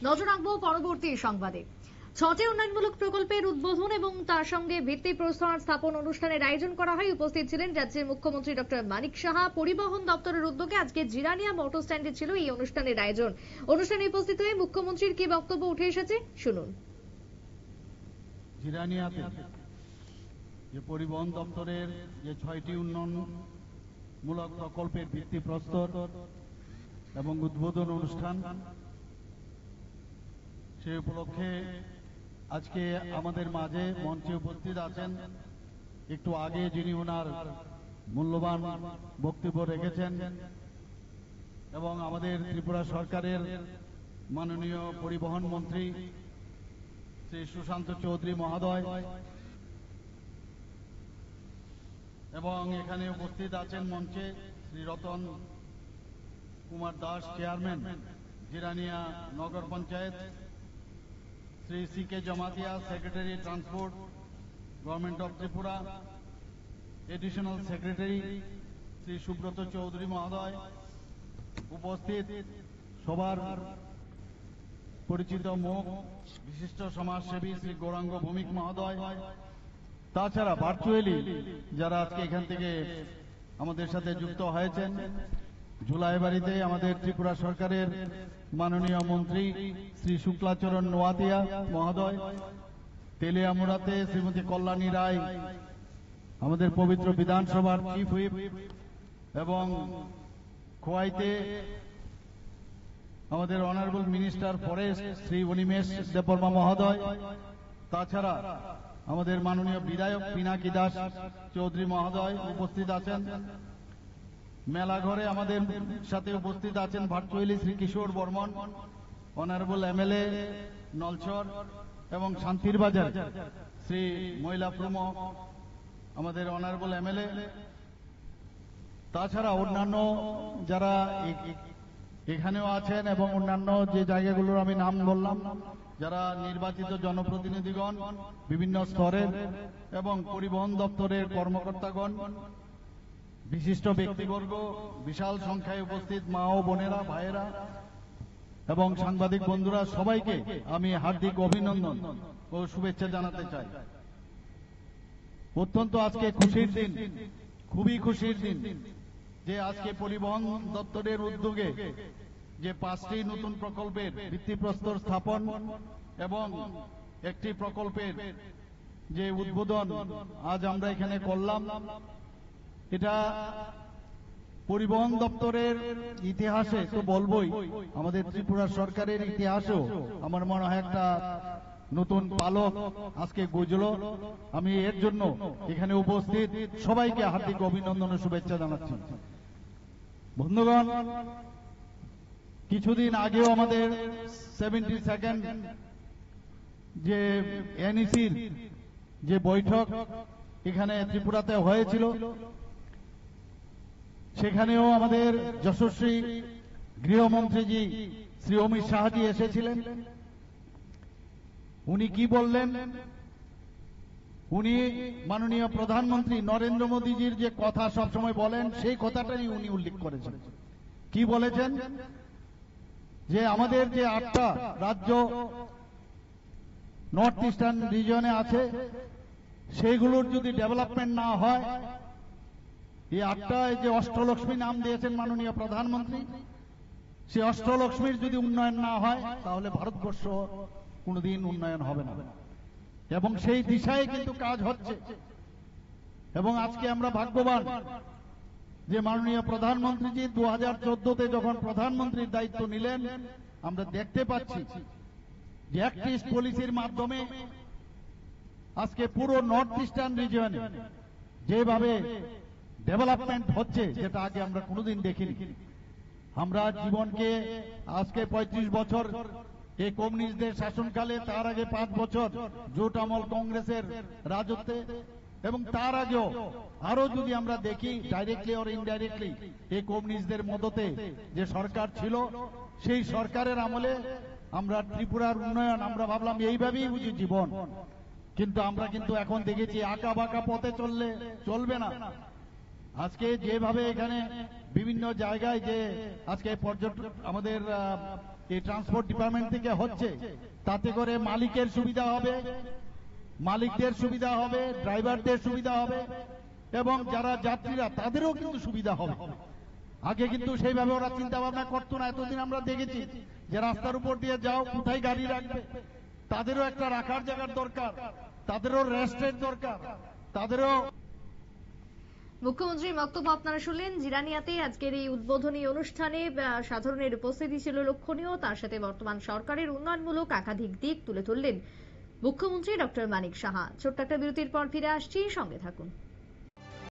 নজর রাখবো পরবর্তী সংবাদে। 6টি উন্নয়নমূলক প্রকল্পের উদ্বোধন এবং তার সঙ্গে ভিত্তিপ্রস্তর স্থাপন অনুষ্ঠানের আয়োজন করা হয়। উপস্থিত ছিলেন রাজ্যের মুখ্যমন্ত্রী ডক্টর মানিক সাহা। পরিবহন দপ্তরের উদ্যোগে আজকে জিরানিয়া মোটর স্ট্যান্ডে ছিল এই অনুষ্ঠানের আয়োজন। অনুষ্ঠানে উপস্থিত হয়ে মুখ্যমন্ত্রীর কি বক্তব্য উঠে এসেছে শুনুন। জিরানিয়াতে যে পরিবহন দপ্তরের যে 6টি উন্নয়নমূলক প্রকল্পের ভিত্তিপ্রস্তর এবং উদ্বোধন অনুষ্ঠান, সে উপলক্ষে আজকে আমাদের মাঝে মঞ্চে উপস্থিত আছেন, একটু আগে যিনি ওনার মূল্যবান বক্তব্য রেখেছেন, এবং আমাদের ত্রিপুরা সরকারের মাননীয় পরিবহন মন্ত্রী শ্রী সুশান্ত চৌধুরী মহোদয়, এবং এখানে উপস্থিত আছেন মঞ্চে Shri Ratan Kumar Das, chairman Jirania Nagar panchayat, Shri C K Jamatia, secretary transport, government of Tripura, additional secretary Shri Subrata Chowdhury মহোদয়, উপস্থিত সবার পরিচিত মুখ বিশিষ্ট সমাজসেবী শ্রী গৌরাঙ্গ ভৌমিক মহোদয়, তাছাড়া ভার্চুয়ালি যারা আজকে এখান থেকে আমাদের সাথে যুক্ত হয়েছেন, ঝুলাইবাড়িতে আমাদের ত্রিপুরা সরকারের মাননীয় মন্ত্রী শ্রী শুক্লাচরণ নোয়াতিয়া মহোদয়, তেলিয়ামুড়াতে শ্রীমতী কল্যাণী রায়, আমাদের পবিত্র বিধানসভার চিফ হুইপ, এবং খোয়াইতে আমাদের honourable minister forest Shri Animesh Debbarma মহোদয়, তাছাড়া আমাদের মাননীয় বিধায়ক পিনাকি দাস চৌধুরী মহোদয় উপস্থিত আছেন। মেলাঘরে আমাদের সাথে উপস্থিত আছেন ভার্চুয়ালি শ্রী কিশোর বর্মন, অনারেবল এমএলএ নলছর, এবং শান্তির বাজার শ্রী মহিলা প্রমুখ আমাদের অনারেবল এমএলএ, তাছাড়া অন্যান্য যারা এখানেও আছেন এবং অন্যান্য যে জায়গাগুলোর আমি নাম বললাম, যারা নির্বাচিত জনপ্রতিনিধিগণ বিভিন্ন স্তরের এবং পরিবহন দপ্তরের কর্মকর্তাগণ, বিশিষ্ট ব্যক্তিবর্গ, বিশাল সংখ্যায় উপস্থিত মা ও বোনেরা, ভাইয়েরা এবং সাংবাদিক বন্ধুরা, সবাইকে আমি হার্দিক অভিনন্দন ও শুভেচ্ছা জানাতে চাই। অত্যন্ত আজকে খুশির দিন, খুবই খুশির দিন যে আজকে পরিবহন দপ্তরের উদ্যোগে যে 5টি নতুন প্রকল্পের ভিত্তিপ্রস্তর স্থাপন এবং একটি প্রকল্পের যে উদ্বোধন আজ আমরা এখানে করলাম, এটা পরিবহন দপ্তরের ইতিহাসে তো বলবই, আমাদের ত্রিপুরা সরকারের ইতিহাসেও আমার মনে হয় একটা নতুন পালক আজকে গুজলো। আমি এর জন্য এখানে উপস্থিত সবাইকে হার্দিক অভিনন্দন ও শুভেচ্ছা জানাচ্ছি। বন্ধুগণ, কিছুদিন আগেও আমাদের 72nd যে এনইসির যে বৈঠক এখানে ত্রিপুরাতে হয়েছিল, সেখানেও আমাদের যশস্বী গৃহমন্ত্রীজি শ্রী অমিত শাহজি এসেছিলেন। উনি কি বললেন? উনি মাননীয় প্রধানমন্ত্রী নরেন্দ্র মোদীজির যে কথা সবসময় বলেন, সেই কথাটাই উনি উল্লেখ করেছেন। কি বলেছেন? যে আমাদের যে 8টা রাজ্য নর্থ ইস্টার্ন রিজনে আছে, সেইগুলোর যদি ডেভেলপমেন্ট না হয়, এই 8টায় যে অষ্টলক্ষ্মী নাম দিয়েছেন মাননীয় প্রধানমন্ত্রী, সেই অষ্টলক্ষ্মীর যদি উন্নয়ন না হয়, তাহলে ভারতবর্ষ কোনোদিন উন্নয়ন হবে না। এবং সেই দিশায় কিন্তু কাজ হচ্ছে। এবং আজকে আমরা ভাগ্যবান যে মাননীয় প্রধানমন্ত্রীজি 2014তে যখন প্রধানমন্ত্রীর দায়িত্ব নিলেন, আমরা দেখতে পাচ্ছি যে অ্যাক্ট ইস্ট পলিসির মাধ্যমে আজকে পুরো নর্থ ইস্টার্ন রিজিয়নে যেভাবে ডেভেলপমেন্ট হচ্ছে, যেটা আগে আমরা কোনোদিন দেখিনি। আমরা জীবনকে আজকে 35 বছর এই কমিউনিস্টদের শাসনকালে, তার আগে 5 বছর জোট আমল কংগ্রেসের রাজত্বে, এবং তার আগেও আরো যদি আমরা দেখি ডাইরেক্টলি অর ইনডাইরেক্টলি এই কমিউনিস্টদের মদতে যে সরকার ছিল, সেই সরকারের আমলে আমরা ত্রিপুরার উন্নয়ন আমরা ভাবলাম এইভাবেই বুঝি জীবন। কিন্তু আমরা কিন্তু এখন দেখেছি আঁকা বাঁকা পথে চলবে না। আজকে যেভাবে এখানে বিভিন্ন জায়গায় যে আজকে পর্যটন আমাদের এই ট্রান্সপোর্ট ডিপার্টমেন্ট থেকে হচ্ছে, তাতে করে মালিকের সুবিধা হবে, মালিকদের সুবিধা হবে, ড্রাইভারদের সুবিধা হবে এবং যারা যাত্রীরা তাদেরও কিন্তু সুবিধা হবে। আগে কিন্তু সেইভাবে ওরা চিন্তা ভাবনা করতো না। এতদিন আমরা দেখেছি যে রাস্তার উপর দিয়ে যাও, কোথায় গাড়ি রাখবে, তাদেরও একটা রাখার জায়গার দরকার, তাদেরও রেস্টের দরকার, তাদেরও। মুখ্যমন্ত্রীর বক্তব্য আপনারা শুনলেন। জিরানিয়াতে আজকের এই উদ্বোধনী অনুষ্ঠানে সাধারণের উপস্থিতি ছিল লক্ষণীয়। তার সাথে বর্তমান সরকারের উন্নয়নমূলক একাধিক দিক তুলে ধরলেন মুখ্যমন্ত্রী ডক্টর মানিক সাহা। ছোট্ট একটা বিরতির পর ফিরে আসছি, সঙ্গে থাকুন।